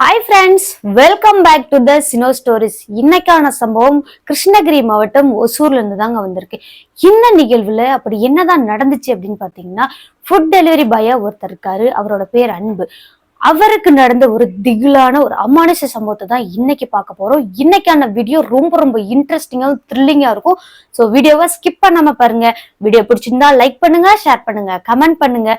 Hi friends, welcome back to the cino stories. இன்னைக்கான சம்பவம் கிருஷ்ணகிரி மாவட்டம் ஒசூர்ல இருந்து தாங்க வந்திருக்கு. இந்த நிகழ்வுல அப்படி என்னதான் நடந்துச்சு அப்படின்னு பாத்தீங்கன்னா, ஃபுட் டெலிவரி பாயா ஒருத்தர் இருக்காரு. அவரோட பேர் அன்பு. அவருக்கு நடந்த ஒரு திகிலான ஒரு அமானுஷ சம்பவத்தை தான் இன்னைக்கு பார்க்க போறோம். இன்னைக்கான வீடியோ ரொம்ப ரொம்ப இன்ட்ரெஸ்டிங்காகவும் த்ரில்லிங்கா இருக்கும். ஸோ வீடியோவை ஸ்கிப் பண்ணாம பாருங்க. வீடியோ பிடிச்சிருந்தா லைக் பண்ணுங்க, ஷேர் பண்ணுங்க, கமெண்ட் பண்ணுங்க.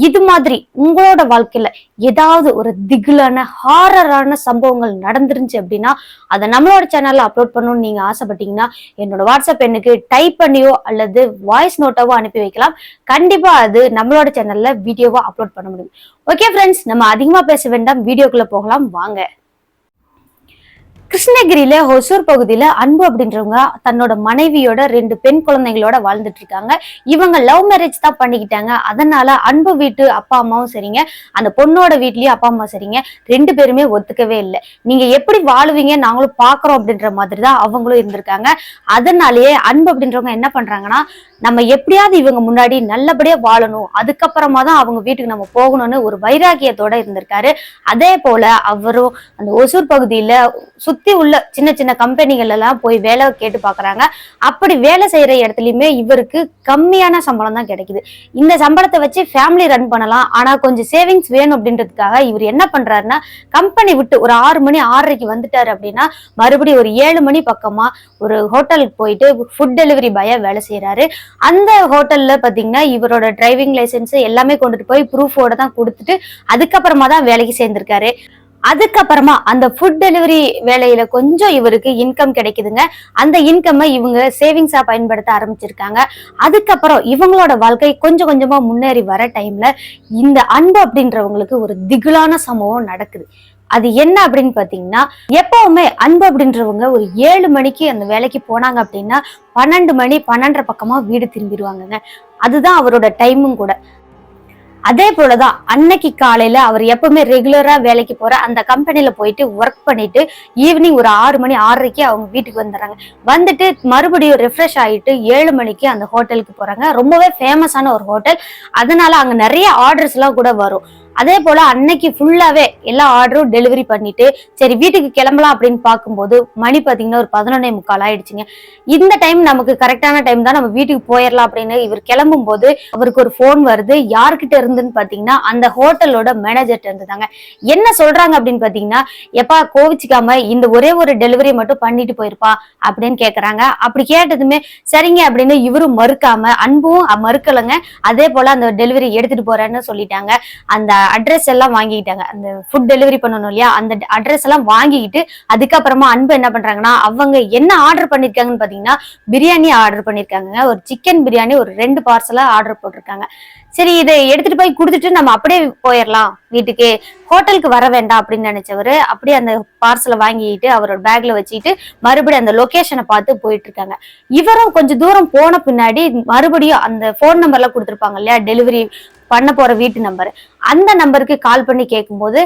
இது மாதிரி உங்களோட வாழ்க்கையில ஏதாவது ஒரு திகிலான ஹாரரான சம்பவங்கள் நடந்துருந்துச்சு அப்படின்னா அதை நம்மளோட சேனல்ல அப்லோட் பண்ணணும்னு நீங்க ஆசைப்பட்டீங்கன்னா என்னோட வாட்ஸ்அப் எண்ணுக்கு டைப் பண்ணியோ அல்லது வாய்ஸ் நோட்டாவோ அனுப்பி வைக்கலாம். கண்டிப்பா அது நம்மளோட சேனல்ல வீடியோவா அப்லோட் பண்ண முடியும். ஓகே ஃப்ரெண்ட்ஸ், நம்ம அதிகமா பேச வேண்டாம், வீடியோக்குள்ள போகலாம் வாங்க. கிருஷ்ணகிரியில ஒசூர் பகுதியில அன்பு அப்படின்றவங்க தன்னோட மனைவியோட 2 பெண் குழந்தைகளோட வாழ்ந்துட்டு இருக்காங்க. இவங்க லவ் மேரேஜ் தான் பண்ணிக்கிட்டாங்க. அதனால அன்பு வீட்டு அப்பா அம்மாவும் சரிங்க, அந்த பொண்ணோட வீட்லயும் அப்பா அம்மா சரிங்க, 2 பேருமே ஒத்துக்கவே இல்லை. நீங்க எப்படி வாழுவீங்க நாங்களும் பாக்குறோம் அப்படின்ற மாதிரிதான் அவங்களும் இருந்திருக்காங்க. அதனாலேயே அன்பு அப்படின்றவங்க என்ன பண்றாங்கன்னா, நம்ம எப்படியாவது இவங்க முன்னாடி நல்லபடியா வாழணும், அதுக்கப்புறமா தான் அவங்க வீட்டுக்கு நம்ம போகணும்னு ஒரு வைராகியத்தோட இருந்திருக்காரு. அதே போல அவரும் அந்த ஒசூர் பகுதியில சுத்தி உள்ள சின்ன சின்ன கம்பெனிகள் எல்லாம் போய் வேலை கேட்டு பாக்குறாங்க. அப்படி வேலை செய்யற இடத்துலயுமே இவருக்கு கம்மியான சம்பளம் தான் கிடைக்குது. இந்த சம்பளத்தை வச்சு ஃபேமிலி ரன் பண்ணலாம், ஆனா கொஞ்சம் சேவிங்ஸ் வேணும் அப்படின்றதுக்காக இவர் என்ன பண்றாருன்னா, கம்பெனி விட்டு ஒரு 6 மணி 6:30 வந்துட்டாரு அப்படின்னா மறுபடியும் ஒரு 7 மணி பக்கமா ஒரு ஹோட்டலுக்கு போயிட்டு ஃபுட் டெலிவரி பாயா வேலை செய்யறாரு. அந்த ஹோட்டல்ல பாத்தீங்கன்னா இவரோட டிரைவிங் லைசன்ஸ் எல்லாமே கொண்டுட்டு போய் ப்ரூஃபோட தான் கொடுத்துட்டு அதுக்கப்புறமா தான் வேலைக்கு சேர்ந்திருக்காரு. அதுக்கப்புறமா அந்த ஃபுட் டெலிவரி வேலையில கொஞ்சம் இவருக்கு இன்கம் கிடைக்குதுங்க. அந்த இன்கம்மை இவங்க சேவிங்ஸா பயன்படுத்த ஆரம்பிச்சிருக்காங்க. அதுக்கப்புறம் இவங்களோட வாழ்க்கை கொஞ்சம் கொஞ்சமா முன்னேறி வர டைம்ல இந்த அன்பு அப்படின்றவங்களுக்கு ஒரு திகிலான சம்பவம் நடக்குது. அது என்ன அப்படின்னு பாத்தீங்கன்னா, எப்பவுமே அன்பு அப்படின்றவங்க ஒரு 7 மணிக்கு அந்த வேலைக்கு போனாங்க அப்படின்னா 12 மணி 12:30 பக்கமா வீடு திரும்பிடுவாங்கங்க. அதுதான் அவரோட டைமும் கூட. அதே போலதான் அன்னைக்கு காலையில அவர் எப்பவுமே ரெகுலரா வேலைக்கு போற அந்த கம்பெனில போயிட்டு ஒர்க் பண்ணிட்டு ஈவினிங் ஒரு 6 மணி 6:30 அவங்க வீட்டுக்கு வந்துடுறாங்க. வந்துட்டு மறுபடியும் ரெஃப்ரெஷ் ஆயிட்டு 7 மணிக்கு அந்த ஹோட்டலுக்கு போறாங்க. ரொம்பவே ஃபேமஸான ஒரு ஹோட்டல், அதனால அங்க நிறைய ஆர்டர்ஸ் எல்லாம் கூட வரும். அதே போல அன்னைக்கு ஃபுல்லாவே எல்லா ஆர்டரும் டெலிவரி பண்ணிட்டு சரி வீட்டுக்கு கிளம்பலாம் அப்படின்னு பார்க்கும்போது மணி பாத்தீங்கன்னா ஒரு 11:45 ஆயிடுச்சுங்க. இந்த டைம் நமக்கு கரெக்டான டைம் தான், நம்ம வீட்டுக்கு போயிடலாம் அப்படின்னு இவர் கிளம்பும் போது அவருக்கு ஒரு போன் வருது. யார்கிட்ட இருந்துன்னு பாத்தீங்கன்னா அந்த ஹோட்டலோட மேனேஜர்கிட்ட இருந்துதாங்க. என்ன சொல்றாங்க அப்படின்னு பாத்தீங்கன்னா, எப்பா கோவிச்சுக்காம இந்த ஒரே ஒரு டெலிவரி மட்டும் பண்ணிட்டு போயிருப்பா அப்படின்னு கேக்குறாங்க. அப்படி கேட்டதுமே சரிங்க அப்படின்னு இவரும் மறுக்காம, அன்பும் மறுக்கலைங்க. அதே போல அந்த டெலிவரி எடுத்துட்டு போறேன்னு சொல்லிட்டாங்க. அந்த அட்ரஸ் எல்லாம் வாங்கிக்கிட்டாங்க. அந்த ஃபுட் டெலிவரி பண்ணணும் இல்லையா, அந்த அட்ரஸ் எல்லாம் வாங்கிக்கிட்டு அதுக்கப்புறமா அன்பு என்ன பண்றாங்கன்னா, அவங்க என்ன ஆர்டர் பண்ணிருக்காங்கன்னு பாத்தீங்கன்னா பிரியாணி ஆர்டர் பண்ணிருக்காங்க. ஒரு சிக்கன் பிரியாணி ஒரு 2 பார்சலா ஆர்டர் போட்டிருக்காங்க. சரி இதை எடுத்துட்டு போய் கொடுத்துட்டு நம்ம அப்படியே போயிடலாம் வீட்டுக்கு, ஹோட்டலுக்கு வர வேண்டாம் அப்படின்னு நினைச்சவரு அப்படியே அந்த பார்சலை வாங்கிட்டு அவரோட பேக்ல வச்சுட்டு மறுபடியும் அந்த லொகேஷனை பார்த்து போயிட்டு இருக்காங்க. இவரும் கொஞ்சம் தூரம் போன பின்னாடி மறுபடியும் அந்த போன் நம்பர்லாம் கொடுத்துருப்பாங்க இல்லையா, டெலிவரி பண்ண போற வீட்டு நம்பர், அந்த நம்பருக்கு கால் பண்ணி கேட்கும்போது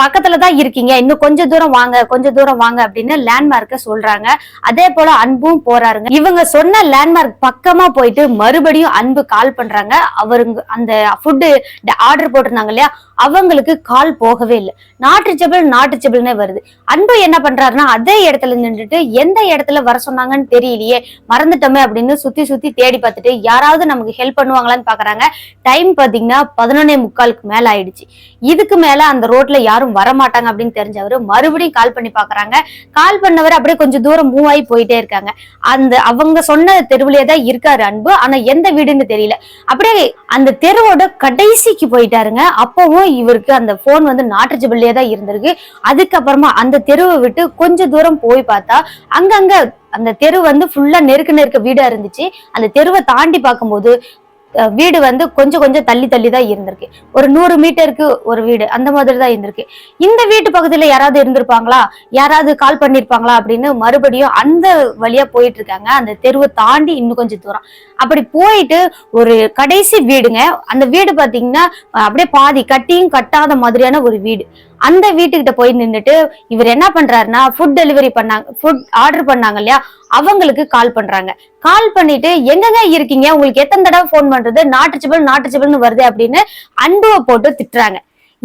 பக்கத்துலதான் இருக்கீங்க, இன்னும் கொஞ்சம் தூரம் வாங்க கொஞ்சம் தூரம் வாங்க அப்படின்னு லேண்ட்மார்க்க சொல்றாங்க. அதே போல அன்பும் போறாருங்க. இவங்க சொன்ன லேண்ட்மார்க் பக்கமா போயிட்டு மறுபடியும் அன்பு கால் பண்றாங்க. அவருங்க அந்த ஃபுட்டு ஆர்டர் போட்டிருந்தாங்க இல்லையா, அவங்களுக்கு கால் போகவே இல்லை. நாட் ரீச்சபிள்னே வருது. அன்பு என்ன பண்றாருன்னா, அதே இடத்துல நின்றுட்டு எந்த இடத்துல வர சொன்னாங்கன்னு தெரியலையே, மறந்துட்டோமே அப்படின்னு சுத்தி சுத்தி தேடி பார்த்துட்டு யாராவது நமக்கு ஹெல்ப் பண்ணுவாங்களான்னு பாக்குறாங்க. டைம் பாத்தீங்கன்னா 11:45 மேல ஆயிடுச்சு. இதுக்கு மேல அந்த ரோட்ல யாரும் வரமாட்டாங்க அப்படின்னு தெரிஞ்சவரு மறுபடியும் கால் பண்ணி பாக்குறாங்க. கால் பண்ணவர் அப்படியே கொஞ்சம் தூரம் மூவ் ஆகி போயிட்டே இருக்காங்க. அந்த அவங்க சொன்ன தெருவிலேயே தான் இருக்காரு அன்பு, ஆனா எந்த வீடுன்னு தெரியல. அப்படியே அந்த தெருவோட கடைசிக்கு போயிட்டாருங்க. அப்பவும் இவருக்கு அந்த போன் வந்து நாட் ரீச்சபிள்லயே தான் இருந்திருக்கு. அதுக்கப்புறமா அந்த தெருவை விட்டு கொஞ்சம் தூரம் போய் பார்த்தா அங்கங்க அந்த தெரு வந்து ஃபுல்லா நெருக்க வீடா இருந்துச்சு. அந்த தெருவை தாண்டி பார்க்கும்போது வீடு வந்து கொஞ்சம் கொஞ்சம் தள்ளி தள்ளி தான் இருந்திருக்கு. ஒரு 100 மீட்டருக்கு ஒரு வீடு அந்த மாதிரி தான் இருந்திருக்கு. இந்த வீட்டு பக்கத்துல யாராவது இருந்திருப்பாங்களா, யாராவது கால் பண்ணிருப்பாங்களா அப்படின்னு மறுபடியும் அந்த வழியா போயிட்டு இருக்காங்க. அந்த தெருவை தாண்டி இன்னும் கொஞ்சம் தூரம் அப்படி போயிட்டு ஒரு கடைசி வீடுங்க. அந்த வீடு பாத்தீங்கன்னா அப்படியே பாதி கட்டியும் கட்டாத மாதிரியான ஒரு வீடு. அந்த வீட்டுக்கிட்ட போய் நின்றுட்டு இவர் என்ன பண்றாருன்னா, ஃபுட் டெலிவரி பண்ணாங்க, ஃபுட் ஆர்டர் பண்ணாங்க இல்லையா, அவங்களுக்கு கால் பண்றாங்க. கால் பண்ணிட்டு எங்கங்க இருக்கீங்க, உங்களுக்கு எத்தனை தடவை போன் பண்றது, நாட் ரீச்சபிள்னு வருது அப்படின்னு அன்புவை போட்டு திட்டுறாங்க.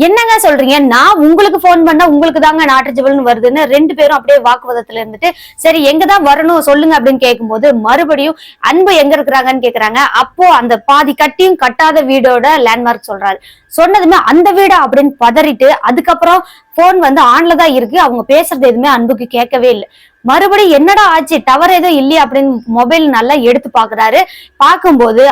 என்னங்க சொல்றீங்க, நான் உங்களுக்கு போன் பண்ணா உங்களுக்கு தாங்க நாட் ரீச்சபிள்னு வருதுன்னு 2 பேரும் அப்படியே வாக்குவாதத்துல இருந்துட்டு சரி எங்கதான் வரணும் சொல்லுங்க அப்படின்னு கேட்கும்போது மறுபடியும் அன்பு எங்க இருக்கிறாங்கன்னு கேக்குறாங்க. அப்போ அந்த பாதி கட்டியும் கட்டாத வீடோட லேண்ட்மார்க் சொல்றாரு. சொன்னதுமே அந்த வீடா அப்படின்னு பதறிட்டு அதுக்கப்புறம் போன் வந்து ஆன்ல தான் இருக்கு, அவங்க பேசுறது எதுவுமே அன்புக்கு கேட்கவே இல்லை. மறுபடியும் என்னடா ஆச்சு, டவர் எதுவும் இல்லையா அப்படின்னு மொபைல் நல்லா எடுத்து பாக்குறாரு. பார்க்கும்போது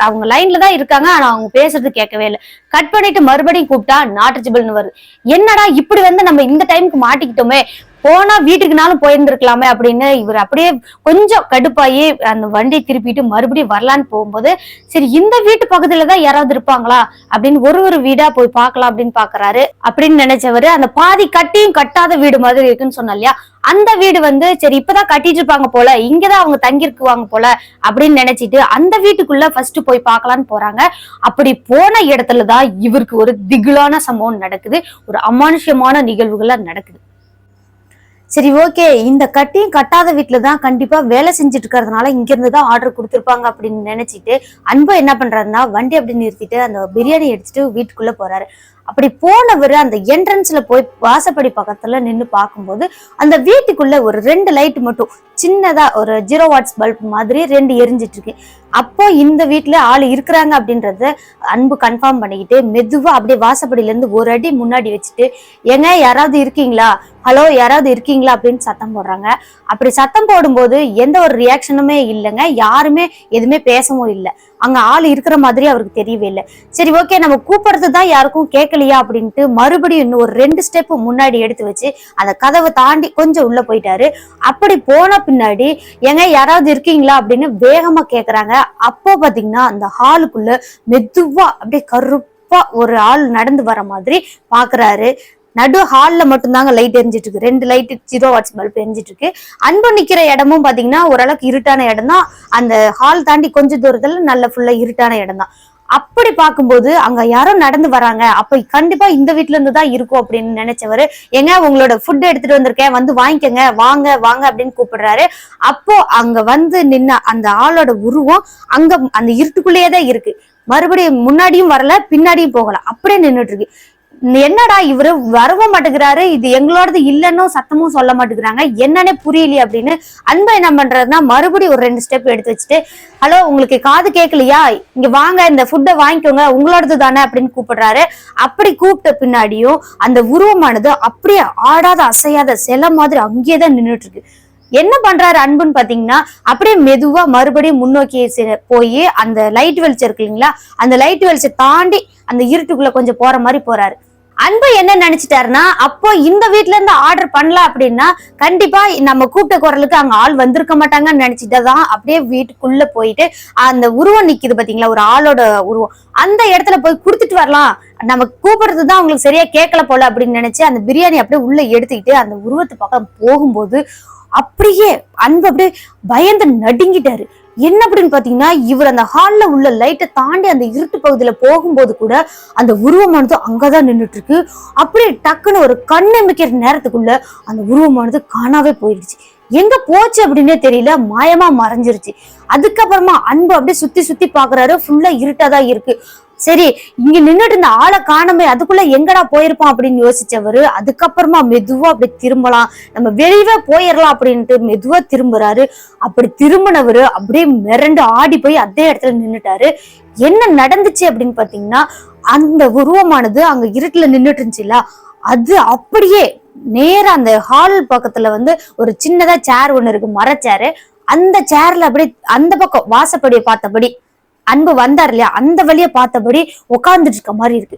அவங்க லைன்ல தான் இருக்காங்க, ஆனா அவங்க பேசுறது கேட்கவே இல்லை. கட் பண்ணிட்டு மறுபடியும் கூப்பிட்டா நாட் ரீச்சபிள்னு வருது. என்னடா இப்படி வந்து நம்ம இந்த டைமுக்கு மாட்டிக்கிட்டோமே, போனா வீட்டுக்குனாலும் போயிருந்திருக்கலாமே அப்படின்னு இவர் அப்படியே கொஞ்சம் கடுப்பாயி அந்த வண்டியை திருப்பிட்டு மறுபடியும் வரலான்னு போகும்போது சரி இந்த வீட்டு பக்கத்துல தான் யாராவது இருப்பாங்களா அப்படின்னு ஒரு வீடா போய் பார்க்கலாம் அப்படின்னு பாக்குறாரு. அப்படின்னு நினைச்சவரு அந்த பாதி கட்டியும் கட்டாத வீடு மாதிரி இருக்குன்னு சொன்னா இல்லையா, அந்த வீடு வந்து சரி இப்பதான் கட்டிட்டு இருப்பாங்க போல, இங்கதான் அவங்க தங்கிருக்குவாங்க போல அப்படின்னு நினைச்சிட்டு அந்த வீட்டுக்குள்ள ஃபர்ஸ்ட் போய் பார்க்கலான்னு போறாங்க. அப்படி போன இடத்துலதான் இவருக்கு ஒரு திகிலான சம்பவம் நடக்குது, ஒரு அமானுஷ்யமான நிகழ்வுகள் நடக்குது. சரி ஓகே, இந்த கட்டியும் கட்டாத வீட்டுலதான் கண்டிப்பா வேலை செஞ்சுட்டு இருக்கிறதுனால இங்க இருந்துதான் ஆர்டர் கொடுத்துருப்பாங்க அப்படின்னு நினைச்சிட்டு அன்பு என்ன பண்றாருன்னா வண்டி அப்படி நிறுத்திட்டு அந்த பிரியாணி எடுத்துட்டு வீட்டுக்குள்ள போறாரு. அப்படி போனவர் அந்த என்ட்ரன்ஸ்ல போய் வாசப்படி பக்கத்துல நின்று பார்க்கும்போது அந்த வீட்டுக்குள்ள ஒரு 2 லைட் மட்டும் சின்னதா ஒரு 0 வாட்ஸ் பல்ப் மாதிரி 2 எரிஞ்சிட்டு இருக்கு. அப்போ இந்த வீட்டுல ஆள் இருக்கிறாங்க அப்படின்றத அன்பு கன்ஃபார்ம் பண்ணிக்கிட்டு மெதுவா அப்படியே வாசப்படியில இருந்து ஒரு அடி முன்னாடி வச்சுட்டு ஏங்க யாராவது இருக்கீங்களா, ஹலோ யாராவது இருக்கீங்களா அப்படின்னு சத்தம் போடுறாங்க. அப்படி சத்தம் போடும்போது எந்த ஒரு ரியாக்ஷனுமே இல்லைங்க, யாருமே எதுவுமே பேசவும் இல்லை, அங்க ஆள் இருக்கிற மாதிரி அவருக்கு தெரியவே இல்லை. சரி ஓகே நம்ம கூப்பிடுறது தான் யாருக்கும் கேட்கலையா அப்படின்ட்டு மறுபடியும் இன்னும் ஒரு 2 ஸ்டெப் முன்னாடி எடுத்து வச்சு அந்த கதவை தாண்டி கொஞ்சம் உள்ள போயிட்டாரு. அப்படி போன பின்னாடி எங்க யாராவது இருக்கீங்களா அப்படின்னு வேகமா கேக்குறாங்க. அப்போ பாத்தீங்கன்னா அந்த ஹாலுக்குள்ள மெதுவா அப்படியே கருப்பா ஒரு ஆள் நடந்து வர மாதிரி பாக்குறாரு. நடு ஹால்ல மட்டும்தாங்க லைட் எரிஞ்சிட்டு இருக்கு, 2 லைட் 0 வாட்ஸ் பல்ப் எரிஞ்சிட்டு இருக்கு. அன்பு நிக்கிற இடமும் பாத்தீங்கன்னா ஓரளவுக்கு இருட்டான இடம் தான், அந்த ஹால் தாண்டி கொஞ்சம் தூரத்துல நல்ல ஃபுல்லா இருட்டான இடம் தான். அப்படி பார்க்கும்போது அங்க யாரோ நடந்து வராங்க, அப்ப கண்டிப்பா இந்த வீட்டுல இருந்து தான் இருக்கும் அப்படின்னு நினைச்சவரு எங்க உங்களோட ஃபுட் எடுத்துட்டு வந்திருக்கேன் வந்து வாங்கிக்கங்க வாங்க வாங்க அப்படின்னு கூப்பிடுறாரு. அப்போ அங்க வந்து நின்ன அந்த ஆளோட உருவம் அங்க அந்த இருட்டுக்குள்ளேயேதான் இருக்கு, மறுபடியும் முன்னாடியும் வரல பின்னாடியும் போகல, அப்படியே நின்றுட்டு இருக்கு. என்னடா இவரு வரவும் மாட்டேங்கிறாரு, இது எங்களோடது இல்லைன்னு சத்தமும் சொல்ல மாட்டேங்கிறாங்க, என்னன்னே புரியலையே அப்படின்னு அன்பு என்ன பண்றதுன்னா மறுபடியும் ஒரு 2 ஸ்டெப் எடுத்து வச்சுட்டு ஹலோ உங்களுக்கு காது கேட்கலையா, இங்க வாங்க இந்த ஃபுட்டை வாங்கிக்கோங்க உங்களோடது தானே அப்படின்னு கூப்பிடுறாரு. அப்படி கூப்பிட்ட பின்னாடியும் அந்த உருவமானது அப்படியே ஆடாத அசையாத சிலை மாதிரி அங்கேயேதான் நின்றுட்டு இருக்கு. என்ன பண்றாரு அன்புன்னு பாத்தீங்கன்னா அப்படியே மெதுவா மறுபடியும் முன்னோக்கி போய் அந்த லைட் வெளிச்சம் இருக்கு இல்லைங்களா, அந்த லைட் வெளிச்சம் தாண்டி அந்த இருட்டுக்குள்ள கொஞ்சம் போற மாதிரி போறாரு. அன்பு என்ன நினைச்சிட்டாருன்னா அப்போ இந்த வீட்டுல இருந்து ஆர்டர் பண்ணல அப்படின்னா கண்டிப்பா நம்ம கூப்பிட்ட குரலுக்கு அங்க ஆள் வந்திருக்க மாட்டாங்கன்னு நினைச்சிட்டதான் அப்படியே வீட்டுக்குள்ள போயிட்டு அந்த உருவம் நிக்குது பாத்தீங்களா, ஒரு ஆளோட உருவம், அந்த இடத்துல போய் குடுத்துட்டு வரலாம், நம்ம கூப்பிடுறதுதான் உங்களுக்கு சரியா கேட்கல போல அப்படின்னு நினைச்சு அந்த பிரியாணி அப்படியே உள்ள எடுத்துக்கிட்டு அந்த உருவத்து பக்கம் போகும்போது அப்படியே அன்பு அப்படியே பயந்து நடுங்கிட்டாரு. என்ன அப்படின்னு பாத்தீங்கன்னா இவர் அந்த ஹால்ல உள்ள லைட்டை தாண்டி அந்த இருட்டு பகுதியில போகும்போது கூட அந்த உருவமானது அங்கதான் நின்றுட்டு இருக்கு. அப்படியே டக்குன்னு ஒரு கண்ணமைக்கிற நேரத்துக்குள்ள அந்த உருவமானது காணாவே போயிடுச்சு, எங்க போச்சு அப்படின்னே தெரியல, மாயமா மறைஞ்சிருச்சு. அதுக்கப்புறமா அன்பு அப்படியே சுத்தி சுத்தி பாக்குறாரு, ஃபுல்லா இருட்டாதான் இருக்கு. சரி இங்க நின்றுட்டு இந்த ஆளை காணமே, அதுக்குள்ள எங்கடா போயிருப்பான் அப்படின்னு யோசிச்சவரு அதுக்கப்புறமா மெதுவா அப்படி திரும்பலாம், நம்ம வெளியவே போயிடலாம் அப்படின்ட்டு மெதுவா திரும்புறாரு. அப்படி திரும்பினவரு அப்படியே மிரண்டு ஆடி போய் அதே இடத்துல நின்னுட்டாரு. என்ன நடந்துச்சு அப்படின்னு பாத்தீங்கன்னா அந்த உருவமானது அங்க இருட்டுல நின்றுட்டு இருந்துச்சுல, அது அப்படியே நேரா அந்த ஹால் பக்கத்துல வந்து ஒரு சின்னதா சேர் ஒண்ணு இருக்கு, மரச்சேரு, அந்த சேர்ல அப்படியே அந்த பக்கம் வாசப்படியை பார்த்தபடி அன்பு வந்தார் இல்லையா அந்த வழிய பார்த்தபடி உட்கார்ந்துட்டு இருக்க மாதிரி இருக்கு.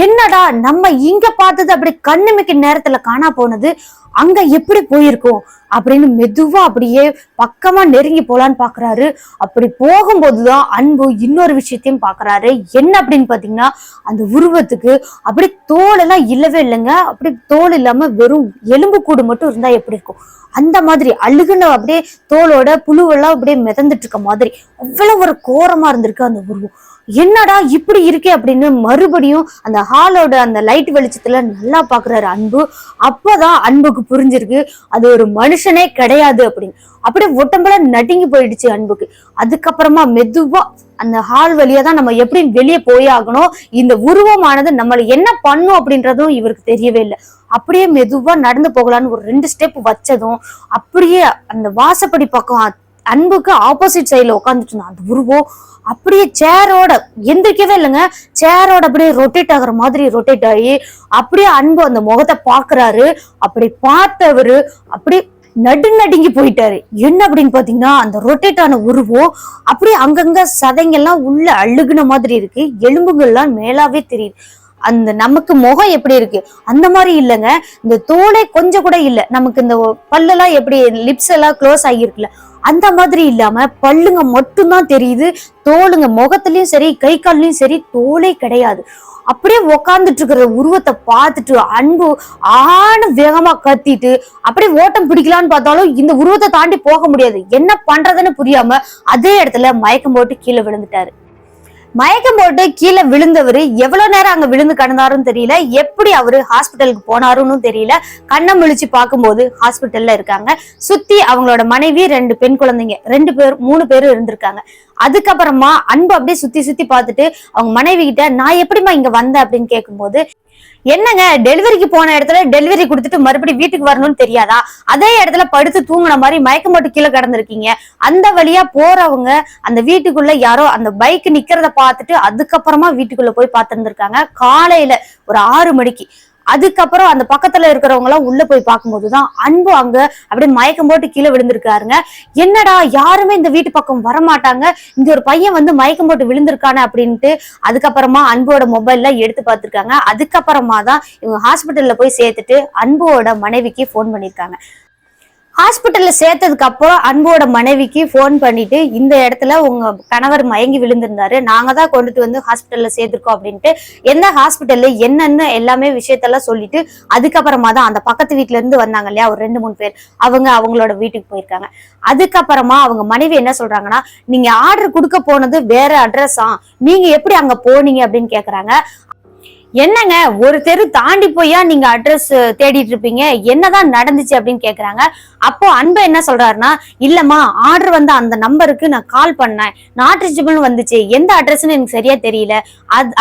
என்னடா நம்ம இங்க பார்த்தது அப்படி கண்ணுமிக்க நேரத்துல காணா போனது அங்க எப்படி போயிருக்கோம் அப்படின்னு மெதுவா அப்படியே பக்கமா நெருங்கி போலான்னு பாக்குறாரு. அப்படி போகும்போதுதான் அன்பு இன்னொரு விஷயத்தையும் பாக்குறாரு. என்ன அப்படின்னு பாத்தீங்கன்னா அந்த உருவத்துக்கு அப்படி தோல் எல்லாம் இல்லவே இல்லைங்க, அப்படி தோல் இல்லாம வெறும் எலும்பு கூடு மட்டும் இருந்தா எப்படி இருக்கும் அந்த மாதிரி அழுகுன அப்படியே தோலோட புழுவெல்லாம் அப்படியே மிதந்துட்டு இருக்க மாதிரி அவ்வளவு ஒரு கோரமா இருந்திருக்கு அந்த உருவம். என்னடா இப்படி இருக்கே அப்படின்னு மறுபடியும் அந்த ஹாலோட அந்த லைட் வெளிச்சத்துல நல்லா பாக்குறாரு அன்பு. அப்பதான் அன்புக்கு புரிஞ்சிருக்கு அது ஒரு மனுஷனே கிடையாது அப்படின்னு. அப்படியே உடம்பெல்லாம் நடுங்கி போயிடுச்சு அன்புக்கு. அதுக்கப்புறமா மெதுவா அந்த ஹால் வழியா தான் நம்ம எப்படி வெளியே போயாகணும், இந்த உருவமானது நம்மள என்ன பண்ணும் அப்படின்றதும் இவருக்கு தெரியவே இல்லை. அப்படியே மெதுவா நடந்து போகலான்னு ஒரு 2 ஸ்டெப் வச்சதும் அப்படியே அந்த வாசப்படி பக்கம் அன்புக்கு ஆப்போசிட் சைட்ல உட்காந்துட்டு இருந்தான் அந்த உருவம். அப்படியே சேரோட எந்திரிக்கவே இல்லைங்க, சேரோட அப்படியே ரொட்டேட் ஆகுற மாதிரி ரொட்டேட் ஆகி அப்படியே அன்பு அந்த முகத்தை பாக்குறாரு. அப்படி பார்த்தவரு அப்படி நடுங்கி போயிட்டாரு. என்ன அப்படின்னு பாத்தீங்கன்னா அந்த ரொட்டேட் ஆன உருவம் அப்படியே அங்கங்க சதைங்கெல்லாம் உள்ள அழுகுன மாதிரி இருக்கு, எலும்புகள்லாம் மேலாவே தெரியுது. அந்த நமக்கு முகம் எப்படி இருக்கு அந்த மாதிரி இல்லைங்க, இந்த தோலே கொஞ்சம் கூட இல்ல. நமக்கு இந்த பல்லெல்லாம் எப்படி லிப்ஸ் எல்லாம் க்ளோஸ் ஆகியிருக்குல்ல அந்த மாதிரி இல்லாம பல்லுங்க மட்டும்தான் தெரியுது, தோலுங்க முகத்துலயும் சரி கை கால்லயும் சரி தோலே கிடையாது. அப்படியே உக்காந்துட்டு இருக்கிற உருவத்தை பார்த்துட்டு அன்பு வேகமா கத்திட்டு அப்படியே ஓட்டம் பிடிக்கலான்னு பார்த்தாலும் இந்த உருவத்தை தாண்டி போக முடியாது. என்ன பண்றதுன்னு புரியாம அதே இடத்துல மயக்கம் போட்டு கீழே விழுந்துட்டாரு. மயக்கம் போட்டு கீழே விழுந்தவரு எவ்வளவு நேரம் அங்க விழுந்து கிடந்தாருன்னு தெரியல, எப்படி அவரு ஹாஸ்பிட்டலுக்கு போனாருன்னு தெரியல. கண்ணை முழிச்சு பார்க்கும்போது ஹாஸ்பிட்டல்ல இருக்காங்க. சுத்தி அவங்களோட மனைவி 2 பெண் குழந்தைங்க 3 பேரும் இருந்திருக்காங்க. அதுக்கப்புறமா அன்பு அப்படியே சுத்தி சுத்தி பார்த்துட்டு அவங்க மனைவி கிட்ட நான் எப்படிமா இங்க வந்தேன் அப்படின்னு கேட்கும்போது, என்னங்க டெலிவரிக்கு போன இடத்துல டெலிவரி கொடுத்துட்டு மறுபடியும் வீட்டுக்கு வரணும்னு தெரியாதா, அதே இடத்துல படுத்து தூங்குன மாதிரி மயக்கம் போட்டு கீழே கிடந்திருக்கீங்க. அந்த வழியா போறவங்க அந்த வீட்டுக்குள்ள யாரோ அந்த பைக் நிக்கிறத பார்த்துட்டு அதுக்கப்புறமா வீட்டுக்குள்ள போய் பார்த்திருந்திருக்காங்க காலையில ஒரு 6 மணிக்கு. அதுக்கப்புறம் அந்த பக்கத்துல இருக்கிறவங்க எல்லாம் உள்ள போய் பார்க்கும்போதுதான் அன்பு அங்க அப்படியே மயக்கம் போட்டு கீழே விழுந்திருக்காருங்க. என்னடா யாருமே இந்த வீட்டு பக்கம் வரமாட்டாங்க, இங்க ஒரு பையன் வந்து மயக்கம் போட்டு விழுந்திருக்கானே அப்படின்ட்டு அதுக்கப்புறமா அன்போட மொபைல்ல எடுத்து பார்த்திருக்காங்க. அதுக்கப்புறமா தான் இவங்க ஹாஸ்பிட்டல்ல போய் சேர்த்துட்டு அன்போட மனைவிக்கு போன் பண்ணிருக்காங்க. ஹாஸ்பிட்டல்ல சேர்த்ததுக்கு அப்புறம் அன்போட மனைவிக்கு போன் பண்ணிட்டு இந்த இடத்துல உங்க கணவர் மயங்கி விழுந்திருந்தாரு, நாங்க தான் கொண்டுட்டு வந்து ஹாஸ்பிட்டல்ல சேர்த்திருக்கோம் அப்படின்ட்டு எந்த ஹாஸ்பிட்டல்ல என்னன்னு எல்லாமே விஷயத்தெல்லாம் சொல்லிட்டு அதுக்கப்புறமா தான் அந்த பக்கத்து வீட்டுல இருந்து வந்தாங்க இல்லையா ஒரு 2-3 பேர், அவங்களோட வீட்டுக்கு போயிருக்காங்க. அதுக்கப்புறமா அவங்க மனைவி என்ன சொல்றாங்கன்னா, நீங்க ஆர்டர் கொடுக்க போனது வேற அட்ரஸா, நீங்க எப்படி அங்க போனீங்க அப்படின்னு கேக்குறாங்க. என்னங்க ஒரு தெரு தாண்டி போயா நீங்க அட்ரஸ் தேடிட்டு இருப்பீங்க, என்னதான் நடந்துச்சு அப்படின்னு கேக்குறாங்க. அப்போ அன்பு என்ன சொல்றாருன்னா, இல்லம்மா ஆர்டர் வந்து அந்த நம்பருக்கு நான் கால் பண்ணேன், நாட் ரீச்சபிள் வந்துச்சு, எந்த அட்ரஸ்ன்னு எனக்கு சரியா தெரியல,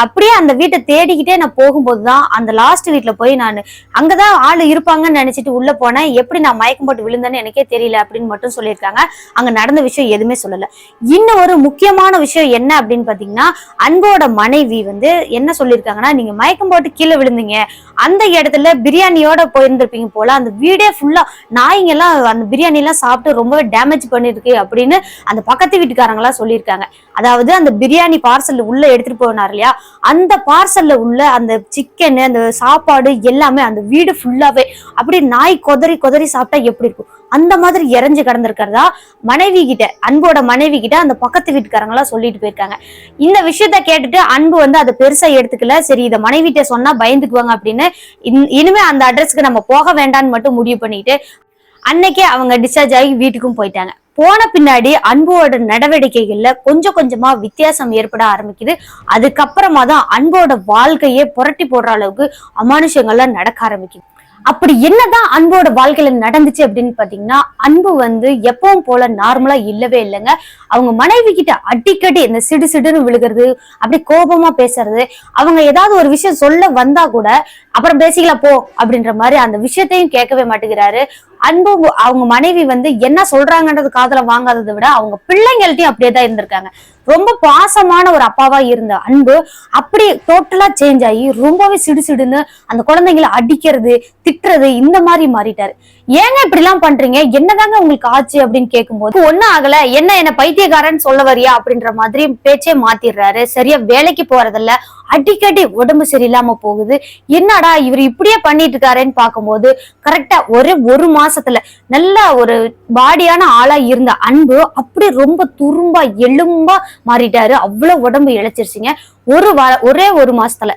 அப்படியே அந்த வீட்டை தேடிக்கிட்டே நான் போகும்போதுதான் அந்த லாஸ்ட் வீட்டுல போய் நான் அங்கதான் ஆளு இருப்பாங்கன்னு நினைச்சிட்டு உள்ள போனேன், எப்படி நான் மயக்கம் போட்டு விழுந்தேன்னு எனக்கே தெரியல அப்படின்னு மட்டும் சொல்லியிருக்காங்க. அங்க நடந்த விஷயம் எதுவுமே சொல்லல. இன்னும் ஒரு முக்கியமான விஷயம் என்ன அப்படின்னு பாத்தீங்கன்னா, அன்போட மனைவி வந்து என்ன சொல்லியிருக்காங்கன்னா, நீங்க மயக்கம் போட்டு கீழே விழுந்தீங்க, அந்த இடத்துல பிரியாணியோட போயிருந்திருப்பீங்க போல, அந்த வீடே ஃபுல்லா நாய்ங்க எல்லாம் அந்த பிரியாணி எல்லாம் சாப்பிட்டு ரொம்பவே டேமேஜ் பண்ணிருக்கு அப்படின்னு அந்த பக்கத்து வீட்டுக்காரங்க எல்லாம் சொல்லியிருக்காங்க. அதாவது அந்த பிரியாணி பார்சல் உள்ள எடுத்துட்டு போனார் இல்லையா, அந்த பார்சல்ல உள்ள அந்த சிக்கன் அந்த சாப்பாடு எல்லாமே அந்த வீடு ஃபுல்லாவே அப்படி நாய் கொதறி சாப்பிட்டா எப்படி இருக்கும் அந்த மாதிரி இறஞ்சு கிடந்திருக்கிறதா மனைவி கிட்ட, அன்போட மனைவி கிட்ட அந்த பக்கத்து வீட்டுக்காரங்க எல்லாம் சொல்லிட்டு போயிருக்காங்க. இந்த விஷயத்த கேட்டுட்டு அன்பு வந்து அதை பெருசா எடுத்துக்கல, சரி இதை மனைவிட்ட சொன்னா பயந்துக்குவாங்க அப்படின்னு இனிமே அந்த அட்ரஸ்க்கு நம்ம போக வேண்டாம்னு மட்டும் முடிவு பண்ணிட்டு அன்னைக்கே அவங்க டிஸ்சார்ஜ் ஆகி வீட்டுக்கும் போயிட்டாங்க. போன பின்னாடி அன்போட நடவடிக்கைகள்ல கொஞ்சம் கொஞ்சமா வித்தியாசம் ஏற்பட ஆரம்பிக்குது. அதுக்கப்புறமா தான் அன்போட வாழ்க்கையே புரட்டி போடுற அளவுக்கு அமானுஷங்கள்லாம் நடக்க ஆரம்பிக்குது. அப்படி என்னதான் அன்போட வாழ்க்கையில நடந்துச்சு அப்படின்னு பாத்தீங்கன்னா, அன்பு வந்து எப்பவும் போல நார்மலா இல்லவே இல்லைங்க. அவங்க மனைவி கிட்ட அடிக்கடி இந்த சிடுன்னு விழுகிறது, அப்படி கோபமா பேசுறது, அவங்க ஏதாவது ஒரு விஷயம் சொல்ல வந்தா கூட அப்புறம் பேசிக்கலாம் போ அப்படின்ற மாதிரி அந்த விஷயத்தையும் கேட்கவே மாட்டேங்கிறாரு. அன்பு அவங்க மனைவி வந்து என்ன சொல்றாங்கன்றது காதுல வாங்காததை விட அவங்க பிள்ளைங்கள்ட்டையும் அப்படியேதான் இருந்திருக்காங்க. ரொம்ப பாசமான ஒரு அப்பாவா இருந்த அன்பு அப்படி டோட்டலா சேஞ்ச் ஆகி ரொம்பவே சிடுன்னு அந்த குழந்தைங்களை அடிக்கிறது திட்டுறது இந்த மாதிரி மாறிட்டாரு. ஏங்க இப்படி எல்லாம் பண்றீங்க, என்னதாங்க உங்களுக்கு ஆச்சு அப்படின்னு கேட்கும்போது ஒன்னும் ஆகல, என்ன பைத்தியக்காரன்னு சொல்ல வரியா அப்படின்ற மாதிரி பேச்சே மாத்திடுறாரு. சரியா வேலைக்கு போறதில்ல, அடிக்கடி உடம்பு சரியில்லாம போகுது. என்னடா இவர் இப்படியே பண்ணிட்டு இருக்காருன்னு பார்க்கும்போது கரெக்டா ஒரு மாசத்துல நல்ல ஒரு பாடியான ஆளா இருந்த அன்பு அப்படி ரொம்ப துரும்பா எலும்பா மாறிட்டாரு. அவ்வளவு உடம்பு இழைச்சிருச்சுங்க ஒரே ஒரு மாசத்துல.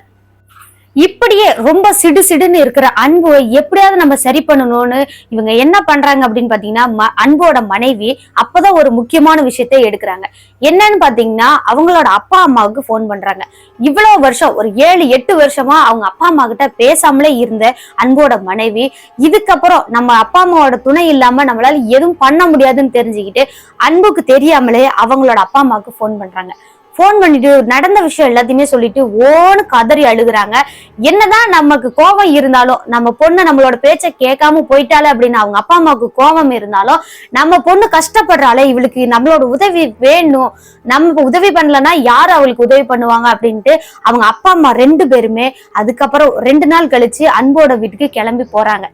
இப்படியே ரொம்ப சிடுசிடுன்னு இருக்கிற அன்பு எப்படியாவது நம்ம சரி பண்ணணும்னு இவங்க என்ன பண்றாங்க அப்படின்னு பாத்தீங்கன்னா, அன்போட மனைவி அப்பதான் ஒரு முக்கியமான விஷயத்த எடுக்கிறாங்க. என்னன்னு பாத்தீங்கன்னா, அவங்களோட அப்பா அம்மாவுக்கு போன் பண்றாங்க. இவ்வளவு வருஷம் ஒரு 7-8 வருஷமா அவங்க அப்பா அம்மா கிட்ட பேசாமலே இருந்த அன்போட மனைவி இதுக்கப்புறம் நம்ம அப்பா அம்மாவோட துணை இல்லாம நம்மளால எதுவும் பண்ண முடியாதுன்னு தெரிஞ்சுக்கிட்டு அன்புக்கு தெரியாமலே அவங்களோட அப்பா அம்மாவுக்கு போன் பண்றாங்க. போன் பண்ணிட்டு நடந்த விஷயம் எல்லாத்தையுமே சொல்லிட்டு ஓன்னு கதறி அழுகுறாங்க. என்னதான் நமக்கு கோபம் இருந்தாலும், நம்ம பொண்ணு நம்மளோட பேச்ச கேட்காம போயிட்டாலே அப்படின்னு அவங்க அப்பா அம்மாவுக்கு கோபம் இருந்தாலும், நம்ம பொண்ணு கஷ்டப்படுறாளே, இவளுக்கு நம்மளோட உதவி வேணும், நம்ம உதவி பண்ணலன்னா யாரு அவளுக்கு உதவி பண்ணுவாங்க அப்படின்ட்டு அவங்க அப்பா அம்மா 2 பேருமே அதுக்கப்புறம் 2 நாள் கழிச்சு அன்போட வீட்டுக்கு கிளம்பி போறாங்க.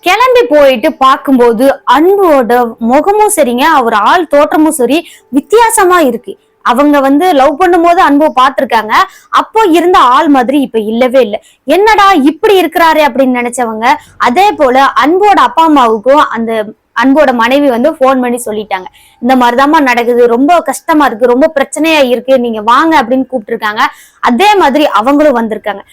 கிளம்பி போயிட்டு பார்க்கும்போது அன்போட முகமும் சரிங்க, அவர் ஆள் தோற்றமும் சரி வித்தியாசமா இருக்கு. அவங்க லவ் பண்ணும் போது அன்பு பார்த்திருக்காங்க. அப்போ இருந்த ஆள் மாதிரி இப்ப இல்லவே இல்லை. என்னடா இப்படி இருக்கிறாரு அப்படின்னு நினைச்சவங்க அதே போல அன்போட அப்பா அம்மாவுக்கும் அந்த அன்போட மனைவி போன் பண்ணி சொல்லிட்டாங்க. இந்த மாதிரிதாம்மா நடக்குது, ரொம்ப கஷ்டமா இருக்கு, ரொம்ப பிரச்சனையா இருக்கு, நீங்க வாங்க அப்படின்னு கூப்பிட்டு இருக்காங்க. அதே மாதிரி அவங்களும் வந்திருக்காங்க.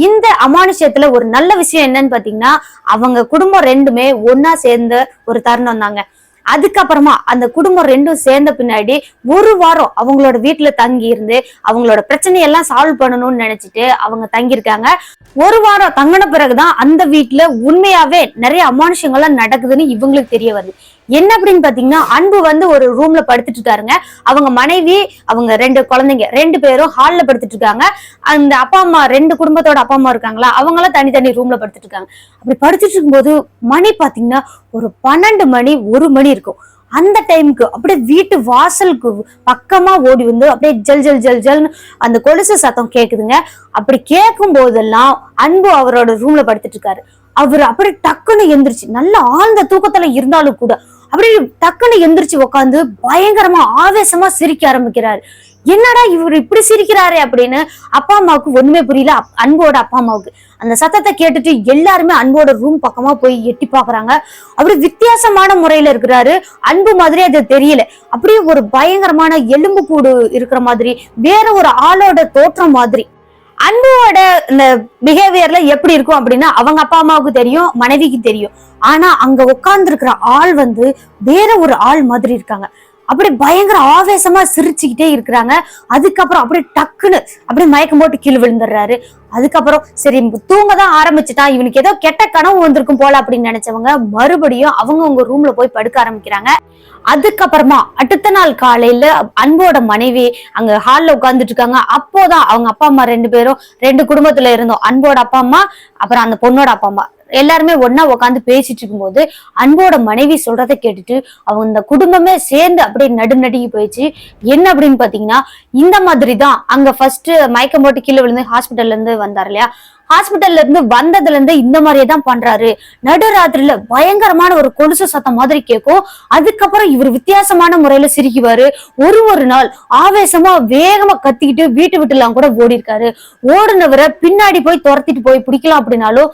இந்த அமானுஷத்துல ஒரு நல்ல விஷயம் என்னன்னு பாத்தீங்கன்னா, அவங்க குடும்பம் 2மே ஒன்னா சேர்ந்த ஒரு தருணம் தாங்க. அதுக்கப்புறமா அந்த குடும்பம் 2ம் சேர்ந்த பின்னாடி ஒரு வாரம் அவங்களோட வீட்டுல தங்கி இருந்து அவங்களோட பிரச்சனையெல்லாம் சால்வ் பண்ணணும்னு நினைச்சிட்டு அவங்க தங்கியிருக்காங்க. ஒரு வாரம் தங்கின பிறகுதான் அந்த வீட்டுல உண்மையாவே நிறைய அமானுஷங்கள்லாம் நடக்குதுன்னு இவங்களுக்கு தெரிய வருது. என்ன அப்படின்னு பாத்தீங்கன்னா, அன்பு ஒரு ரூம்ல படுத்துட்டு இருக்காருங்க. அவங்க மனைவி, அவங்க 2 குழந்தைங்க 2 பேரும் ஹால்ல படுத்துட்டு இருக்காங்க. அந்த அப்பா அம்மா 2 குடும்பத்தோட அப்பா அம்மா இருக்காங்களா, அவங்க எல்லாம் தனி ரூம்ல படுத்துட்டு இருக்காங்க. அப்படி படுத்துட்டு இருக்கும்போது மணி பாத்தீங்கன்னா ஒரு 12 மணி 1 மணி இருக்கும். அந்த டைமுக்கு அப்படியே வீட்டு வாசலுக்கு பக்கமா ஓடி அப்படியே ஜல் ஜல் ஜல் ஜல்னு அந்த கொலுசு சத்தம் கேக்குதுங்க. அப்படி கேட்கும் போதெல்லாம் அன்பு அவரோட ரூம்ல படுத்துட்டு இருக்காரு. அவர் அப்படியே டக்குன்னு எந்திரிச்சு, நல்ல ஆழ்ந்த தூக்கத்துல இருந்தாலும் கூட அப்படியே டக்குன்னு எந்திரிச்சு உட்காந்து பயங்கரமா ஆவேசமா சிரிக்க ஆரம்பிக்கிறாரு. என்னடா இவர் இப்படி சிரிக்கிறாரு அப்படின்னு அப்பா அம்மாவுக்கு ஒண்ணுமே புரியல. அன்போட அப்பா அம்மாவுக்கு அந்த சத்தத்தை கேட்டுட்டு எல்லாருமே அன்போட ரூம் பக்கமா போய் எட்டி பாக்குறாங்க. அப்படி வித்தியாசமான முறையில இருக்கிறாரு. அன்பு மாதிரி அது தெரியல. அப்படியே ஒரு பயங்கரமான எலும்பு கூடு இருக்கிற மாதிரி, வேற ஒரு ஆளோட தோற்றம் மாதிரி. அன்போட இந்த பிஹேவியர்ல எப்படி இருக்கும் அப்படின்னா, அவங்க அப்பா அம்மாவுக்கு தெரியும், மனைவிக்கு தெரியும். ஆனா அங்க உட்கார்ந்து இருக்கிற ஆள் வேற ஒரு ஆள் மாதிரி இருக்காங்க. அப்படி பயங்கர ஆவேசமா சிரிச்சுக்கிட்டே இருக்கிறாங்க. அதுக்கப்புறம் அப்படியே டக்குன்னு அப்படியே மயக்கம் போட்டு கீழே விழுந்துடுறாரு. அதுக்கப்புறம் சரி தூங்கதான் ஆரம்பிச்சுட்டான், இவனுக்கு ஏதோ கெட்ட கனவு வந்திருக்கும் போல அப்படின்னு நினைச்சவங்க மறுபடியும் அவங்க ரூம்ல போய் படுக்க ஆரம்பிக்கிறாங்க. அதுக்கப்புறமா அடுத்த நாள் காலையில அன்போட மனைவி அங்க ஹால்ல உட்கார்ந்துட்டு இருக்காங்க. அப்போதான் அவங்க அப்பா அம்மா 2 பேரும் 2 குடும்பத்துல இருந்தோம், அன்போட அப்பா அம்மா அப்புறம் அந்த பொண்ணோட அப்பா அம்மா எல்லாருமே ஒன்னா உட்காந்து பேசிட்டு இருக்கும்போது அன்போட மனைவி சொல்றதை கேட்டுட்டு அவங்க இந்த குடும்பமே சேர்ந்து அப்படியே நடுநடுங்கி போயிடுச்சு. என்ன அப்படின்னு பாத்தீங்கன்னா, இந்த மாதிரிதான் அங்க ஃபர்ஸ்ட் மயக்கம் போட்டு கீழே விழுந்து ஹாஸ்பிட்டல்ல இருந்து வந்தார் இல்லையா, ஹாஸ்பிட்டல்ல இருந்து வந்ததுல இருந்து இந்த மாதிரியே பண்றாரு. நடுராத்திரில பயங்கரமான ஒரு கொலுசு சத்தம் மாதிரி கேட்கும். அதுக்கப்புறம் இவர் வித்தியாசமான முறையில சிரிக்குவாரு. ஒரு நாள் ஆவேசமா வேகமா கத்திக்கிட்டு வீட்டு விட்டுலாம் கூட ஓடி இருக்காரு. ஓடுனவரை பின்னாடி போய் துரத்திட்டு போய் பிடிக்கலாம் அப்படின்னாலும்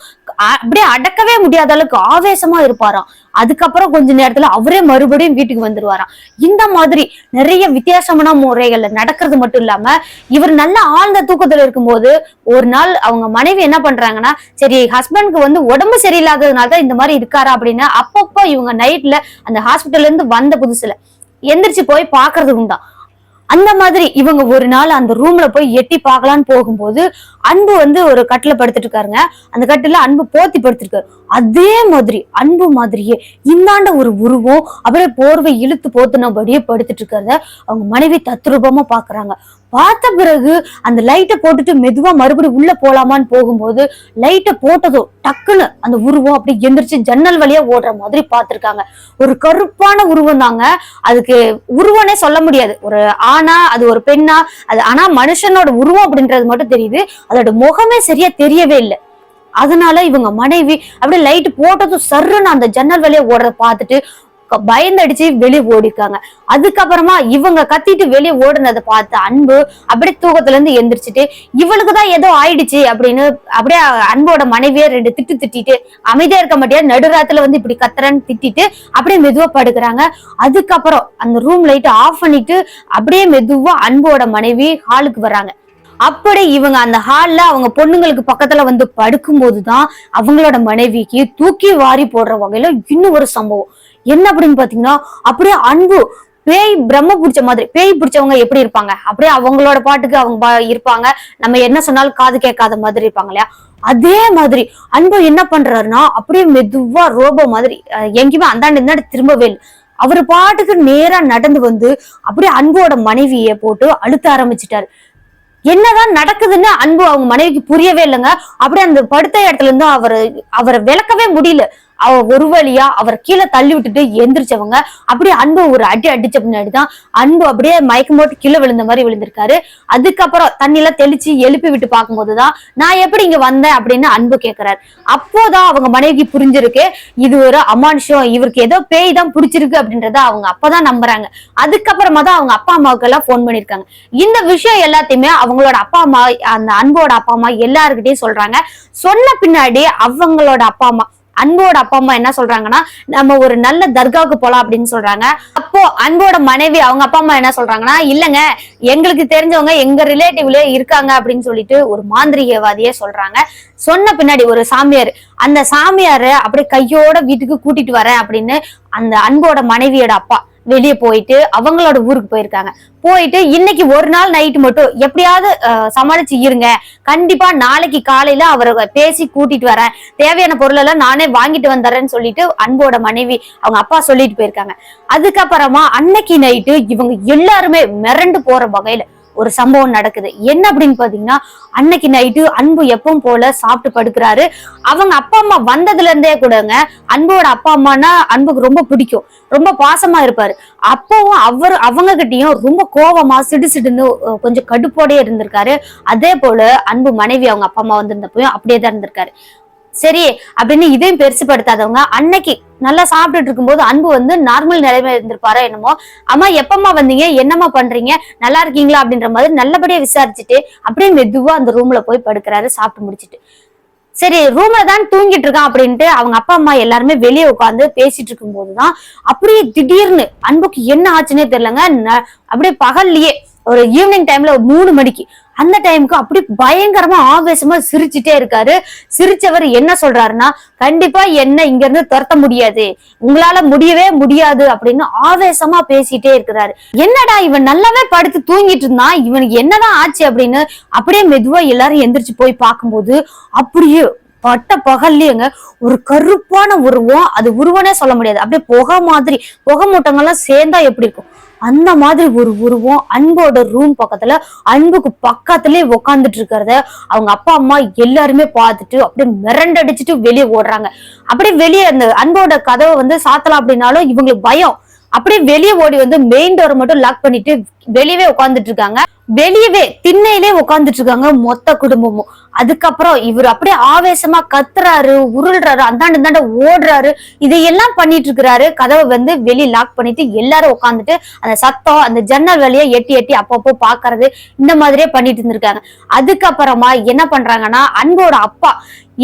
அப்படியே அடக்கவே முடியாத அளவுக்கு ஆவேசமா இருப்பாராம். அதுக்கப்புறம் கொஞ்ச நேரத்துல அவரே மறுபடியும் வீட்டுக்கு வந்துருவாராம். இந்த மாதிரி நிறைய வித்தியாசமான முறைகள்ல நடக்கிறது மட்டும் இல்லாம, இவர் நல்ல ஆழ்ந்த தூக்கத்துல இருக்கும்போது ஒரு நாள் அவங்க மனைவி என்ன பண்றாங்கன்னா, சரி ஹஸ்பண்ட்க்கு உடம்பு சரியில்லாததுனாலதான் இந்த மாதிரி இருக்காரா அப்படின்னு அப்பப்போ இவங்க நைட்ல அந்த ஹாஸ்பிட்டல்ல இருந்து வந்த புதுசுல எந்திரிச்சு போய் பாக்குறது உண்டாம். அந்த மாதிரி இவங்க ஒரு நாள் அந்த ரூம்ல போய் எட்டி பார்க்கலான்னு போகும்போது அன்பு ஒரு கட்டில படுத்துட்டு இருக்காருங்க. அந்த கட்டில அன்பு போத்தி படுத்திருக்காரு. அதே மாதிரி அன்பு மாதிரியே இந்தாண்ட ஒரு உருவம் அப்படியே போர்வை இழுத்து போத்துனபடியே படுத்துட்டு இருக்கிறத அவங்க மனைவி தத்ரூபமா பாக்குறாங்க. பார்த்த பிறகு அந்த லைட்டை போட்டுட்டு மெதுவா மறுபடியும் உள்ள போலாமான்னு போகும்போது லைட்டை போட்டதும் டக்குன்னு அந்த உருவம் அப்படி எந்திரிச்சு ஜன்னல் வழியா ஓடுற மாதிரி பார்த்திருக்காங்க. ஒரு கருப்பான உருவம் தாங்க. அதுக்கு உருவனே சொல்ல முடியாது, ஒரு ஆணா அது ஒரு பெண்ணா அது, ஆனா மனுஷனோட உருவம் அப்படின்றது மட்டும் தெரியுது. அதோட முகமே சரியா தெரியவே இல்லை. அதனால இவங்க மனைவி அப்படியே லைட் போட்டதும் சர்ன்னு அந்த ஜன்னல் வழியா ஓடுறத பார்த்துட்டு பயந்தடிச்சு வெளியே ஓடிருக்காங்க. அதுக்கப்புறமா இவங்க கத்திட்டு வெளியே ஓடுனதை பார்த்து அன்பு அப்படியே தூக்கத்துல இருந்து எந்திரிச்சிட்டு இவளுக்குதான் ஏதோ ஆயிடுச்சு அப்படின்னு அப்படியே அன்போட மனைவியை 2 திட்டு திட்டிட்டு அமைதியா இருக்க மாட்டியா, நடுராத்துல இப்படி கத்துறன்னு திட்டிட்டு அப்படியே மெதுவா படுக்கிறாங்க. அதுக்கப்புறம் அந்த ரூம் லைட் ஆஃப் பண்ணிட்டு அப்படியே மெதுவா அன்போட மனைவி ஹாலுக்கு வர்றாங்க. அப்படி இவங்க அந்த ஹால்ல அவங்க பொண்ணுங்களுக்கு பக்கத்துல வந்து படுக்கும் போதுதான் அவங்களோட மனைவிக்கு தூக்கி வாரி போடுற வகையில இன்னும் ஒரு சம்பவம். என்ன அப்படின்னு பாத்தீங்கன்னா, அப்படியே அன்பு பேய் பிரம்ம பிடிச்ச மாதிரி, பேய் பிடிச்சவங்க எப்படி இருப்பாங்க, அப்படியே அவங்களோட பாட்டுக்கு அவங்க இருப்பாங்க, நம்ம என்ன சொன்னாலும் காது கேட்காத மாதிரி இருப்பாங்க இல்லையா, அதே மாதிரி அன்பு என்ன பண்றாருன்னா அப்படியே மெதுவா ரோபோ மாதிரி எங்கேயுமே அந்தாண்டு இந்தாண்டு திரும்பவே இல்லை. அவரு பாட்டுக்கு நேரா நடந்து வந்து அப்படியே அன்போட மனைவியை போட்டு அழுத்த ஆரம்பிச்சுட்டாரு. என்னதான் நடக்குதுன்னு அன்பு அவங்க மனைவிக்கு புரியவே இல்லைங்க. அப்படியே அந்த படுத்த இடத்துல இருந்து அவரை விளக்கவே முடியல. ஒரு வழியா அவர் கீழே தள்ளி விட்டுட்டு எந்திரிச்சவங்க அப்படியே அன்பு ஒரு அடி அடிச்ச பின்னாடிதான் அன்பு அப்படியே மயக்கம் போட்டு கீழே விழுந்த மாதிரி விழுந்திருக்காரு. அதுக்கப்புறம் தண்ணியில தெளிச்சு எழுப்பி விட்டு பார்க்கும்போதுதான் நான் எப்படி இங்க வந்தேன் அப்படின்னு அன்பு கேட்கிறாரு. அப்போதான் அவங்க மனைவிக்கு புரிஞ்சிருக்கு இது ஒரு அமானுஷம், இவருக்கு ஏதோ பேய் தான் பிடிச்சிருக்கு அப்படின்றத அவங்க அப்பதான் நம்புறாங்க. அதுக்கப்புறமா தான் அவங்க அப்பா அம்மாவுக்கு எல்லாம் போன் பண்ணிருக்காங்க. இந்த விஷயம் எல்லாத்தையுமே அவங்களோட அப்பா அம்மா, அந்த அன்போட அப்பா அம்மா எல்லாருக்கிட்டையும் சொல்றாங்க. சொன்ன பின்னாடி அவங்களோட அப்பா அம்மா, அன்போட அப்பா அம்மா என்ன சொல்றாங்கன்னா, நம்ம ஒரு நல்ல தர்காவுக்கு போலாம் அப்படின்னு சொல்றாங்க. அப்போ அன்போட மனைவி அவங்க அப்பா அம்மா என்ன சொல்றாங்கன்னா, இல்லங்க எங்களுக்கு தெரிஞ்சவங்க எங்க ரிலேட்டிவ்லயே இருக்காங்க அப்படின்னு சொல்லிட்டு ஒரு மாந்திரிகவாதியே சொல்றாங்க. சொன்ன பின்னாடி ஒரு சாமியார், அந்த சாமியார அப்படியே கையோட வீட்டுக்கு கூட்டிட்டு வரேன் அப்படின்னு அந்த அன்போட மனைவியோட அப்பா வெளியே போயிட்டு அவங்களோட ஊருக்கு போயிருக்காங்க. போயிட்டு இன்னைக்கு ஒரு நாள் நைட்டு மட்டும் எப்படியாவது சமாளிச்சு இருங்க, கண்டிப்பா நாளைக்கு காலையில அவரை பேசி கூட்டிட்டு வரேன், தேவையான பொருள் எல்லாம் நானே வாங்கிட்டு வந்துடுறேன்னு சொல்லிட்டு அன்போட மனைவி அவங்க அப்பா சொல்லிட்டு போயிருக்காங்க. அதுக்கப்புறமா அன்னைக்கு நைட்டு இவங்க எல்லாருமே மிரண்டு போற வகையில ஒரு சம்பவம் நடக்குது. என்ன அப்படின்னு பாத்தீங்கன்னா, அன்னைக்கு நைட்டு அன்பு எப்பவும் போல சாப்பிட்டு படுக்கிறாரு. அவங்க அப்பா அம்மா வந்ததுல இருந்தே கூடங்க அன்போட அப்பா அம்மானா அன்புக்கு ரொம்ப பிடிக்கும், ரொம்ப பாசமா இருப்பாரு. அப்பவும் அவங்க கிட்டயும் ரொம்ப கோவமா சிடுசிடுன்னு கொஞ்சம் கடுப்போடயே இருந்திருக்காரு. அதே போல அன்பு மனைவி அவங்க அப்பா அம்மா வந்திருந்தப்பயும் அப்படியேதான் இருந்திருக்காரு. சரி அப்படின்னு இதையும் பெருசுப்படுத்தாதவங்க அன்னைக்கு நல்லா சாப்பிட்டுட்டு இருக்கும்போது அன்பு வந்து நார்மல் நிலைமை இருந்திருப்பாரோ என்னமோ, அம்மா எப்பம்மா வந்தீங்க, என்னம்மா பண்றீங்க, நல்லா இருக்கீங்களா அப்படின்ற மாதிரி நல்லபடியா விசாரிச்சுட்டு அப்படியே மெதுவா அந்த ரூம்ல போய் படுக்கிறாரு சாப்பிட்டு முடிச்சுட்டு. சரி ரூம்ல தான் தூங்கிட்டு இருக்கான் அப்படின்ட்டு அவங்க அப்பா அம்மா எல்லாருமே வெளியே உட்காந்து பேசிட்டு இருக்கும் போதுதான் அப்படியே திடீர்னு அன்புக்கு என்ன ஆச்சுன்னே தெரியலங்க. அப்படியே பகல்லையே ஒரு ஈவினிங் டைம்ல 3 மணிக்கு அந்த டைமுக்கு அப்படி பயங்கரமா ஆவேசமா சிரிச்சுட்டே இருக்காரு. சிரிச்சவர் என்ன சொல்றாருன்னா, கண்டிப்பா என்ன இங்க இருந்து துரத்த முடியாது, உங்களால முடியவே முடியாது அப்படின்னு ஆவேசமா பேசிட்டே இருக்கிறாரு. என்னடா இவன் நல்லாவே படுத்து தூங்கிட்டு இருந்தான், இவனுக்கு என்னதான் ஆச்சு அப்படின்னு அப்படியே மெதுவா எல்லாரும் எந்திரிச்சு போய் பார்க்கும்போது அப்படியே பட்ட பகல்லையேங்க ஒரு கருப்பான உருவம், அது உருவனே சொல்ல முடியாது, அப்படியே புகை மாதிரி, புகை மூட்டங்கள்லாம் சேர்ந்தா எப்படி இருக்கும் அந்த மாதிரி ஒரு உருவம் அன்போட ரூம் பக்கத்துல அன்புக்கு பக்கத்துலயே உக்காந்துட்டு இருக்கிறத அவங்க அப்பா அம்மா எல்லாருமே பார்த்துட்டு அப்படியே மிரண்டடிச்சுட்டு வெளியே ஓடுறாங்க. அப்படியே வெளியே அந்த அன்போட கதவை வந்து சாத்தலாம் அப்படின்னாலும் இவங்களுக்கு பயம். அப்படியே வெளியே ஓடி வந்து மெயின் டோரை மட்டும் லாக் பண்ணிட்டு வெளியவே உட்காந்துட்டு இருக்காங்க. வெளியவே திண்ணையிலே உட்காந்துட்டு இருக்காங்க மொத்த குடும்பமும். அதுக்கப்புறம் இவர் அப்படியே ஆவேசமா கத்துறாரு, உருள்றாரு, அந்தாண்டு இந்தாண்ட ஓடுறாரு, இதையெல்லாம் பண்ணிட்டு இருக்கிறாரு. கதவை வந்து வெளியே லாக் பண்ணிட்டு எல்லாரும் உட்காந்துட்டு அந்த சத்தம் அந்த ஜன்னல் வழியா எட்டி எட்டி அப்பப்போ பாக்குறது இந்த மாதிரியே பண்ணிட்டு இருந்திருக்காங்க. அதுக்கப்புறமா என்ன பண்றாங்கன்னா, அன்போட அப்பா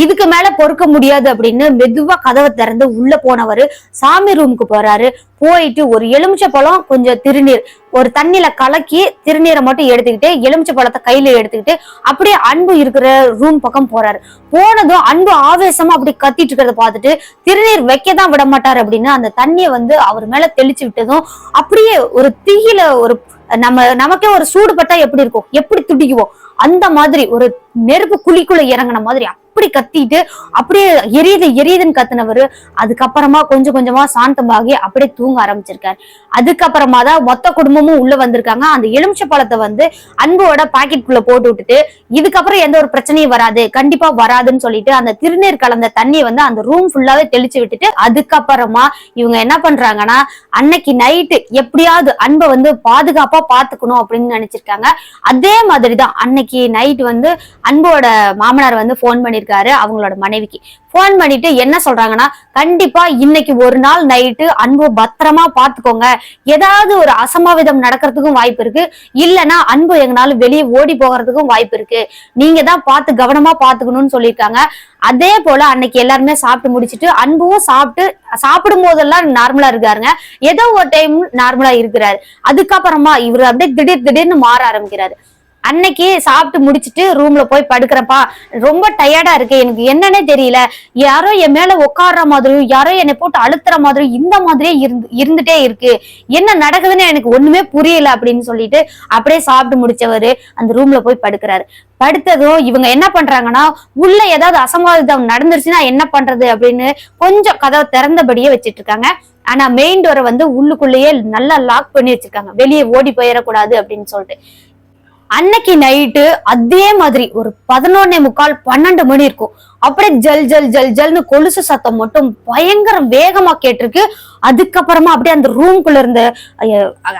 இதுக்கு மேல பொறுக்க முடியாது அப்படின்னு மெதுவா கதவை திறந்து உள்ள போனவரு சாமி ரூமுக்கு போறாரு. போயிட்டு ஒரு எலுமிச்சை பழம், கொஞ்சம் திருநீர், ஒரு தண்ணியில கலக்கி திருநீரை மட்டும் எடுத்துக்கிட்டு எலுமிச்சை பழத்தை கையில எடுத்துக்கிட்டு அப்படியே அன்பு இருக்கிற ரூம் பக்கம் போறாரு. போனதும் அன்பு ஆவேசமா அப்படி கத்திட்டு இருக்கிறத பார்த்துட்டு திருநீர் வைக்கதான் விட மாட்டாரு அப்படின்னு அந்த தண்ணியை வந்து அவர் மேல தெளிச்சு விட்டதும் அப்படியே ஒரு தீயில ஒரு நமக்கே ஒரு சூடு பட்டா எப்படி இருக்கும், எப்படி துடிக்குவோம் அந்த மாதிரி ஒரு நெருப்பு குழிக்குள்ள இறங்கின மாதிரி அப்படி கத்திட்டு அப்படியே எரியுதுன்னு கத்துனவரு அதுக்கப்புறமா கொஞ்சம் கொஞ்சமா சாந்தமாகி அப்படியே தூங்க ஆரம்பிச்சிருக்காரு. அதுக்கப்புறமா தான் மொத்த குடும்பமும் உள்ள வந்திருக்காங்க. அந்த எலுமிச்சை பழத்தை வந்து அன்போட பாக்கெட்டுக்குள்ள போட்டு விட்டுட்டு இதுக்கப்புறம் எந்த ஒரு பிரச்சனையும் வராது, கண்டிப்பா வராதுன்னு சொல்லிட்டு அந்த திருநீர் கலந்த தண்ணியை வந்து அந்த ரூம் ஃபுல்லாவே தெளிச்சு விட்டுட்டு அதுக்கப்புறமா இவங்க என்ன பண்றாங்கன்னா, அன்னைக்கு நைட்டு எப்படியாவது அன்பை வந்து பாதுகாப்பா பாத்துக்கணும் அப்படின்னு நினைச்சிருக்காங்க. அதே மாதிரிதான் அன்னைக்கு நைட் வந்து அன்போட மாமனார் வந்து போன் பண்ணிருக்காரு அவங்களோட மனைவிக்கு. போன் பண்ணிட்டு என்ன சொல்றாங்கன்னா, கண்டிப்பா இன்னைக்கு ஒரு நாள் நைட்டு அன்பு பத்திரமா பாத்துக்கோங்க, ஏதாவது ஒரு அசம்பாவிதம் நடக்கிறதுக்கும் வாய்ப்பு இருக்கு, இல்லைன்னா அன்பு எங்கனாலும் வெளியே ஓடி போகிறதுக்கும் வாய்ப்பு இருக்கு, நீங்க தான் பார்த்து கவனமா பாத்துக்கணும்னு சொல்லியிருக்காங்க. அதே போல அன்னைக்கு எல்லாருமே சாப்பிட்டு முடிச்சுட்டு அன்பும் சாப்பிடும் போதெல்லாம் நார்மலா இருக்காருங்க, ஏதோ ஒரு டைம் நார்மலா இருக்கிறாரு. அதுக்கப்புறமா இவரு அப்படியே திடீர்னு மாற ஆரம்பிக்கிறாரு. அன்னைக்கு சாப்பிட்டு முடிச்சிட்டு ரூம்ல போய் படுக்கிறப்பா, ரொம்ப டயர்டா இருக்கு, எனக்கு என்னன்னே தெரியல, யாரோ என் மேல உட்கார்ற மாதிரியும் யாரோ என்னை போட்டு அழுத்துற மாதிரியும் இந்த மாதிரியே இருந்துட்டே இருக்கு, என்ன நடக்குதுன்னு எனக்கு ஒண்ணுமே புரியல அப்படின்னு சொல்லிட்டு அப்படியே சாப்பிட்டு முடிச்சவரு அந்த ரூம்ல போய் படுக்கிறாரு. படுத்ததும் இவங்க என்ன பண்றாங்கன்னா, உள்ள ஏதாவது அசம்பாவிதம் நடந்துருச்சுன்னா என்ன பண்றது அப்படின்னு கொஞ்சம் கதவை திறந்தபடியே வச்சிட்டு இருக்காங்க. ஆனா மெயின் டோரை வந்து உள்ளுக்குள்ளேயே நல்லா லாக் பண்ணி வச்சிருக்காங்க, வெளியே ஓடி போயிடக்கூடாது அப்படின்னு சொல்லிட்டு. அன்னைக்கு நைட்டு அதே மாதிரி ஒரு 11:45 12 மணி இருக்கும். அப்படியே ஜல் ஜல் ஜல் ஜல்னு கொலுசு சத்தம் மட்டும் பயங்கர வேகமா கேட்டிருக்கு. அதுக்கப்புறமா அப்படியே அந்த ரூம்குள்ள இருந்த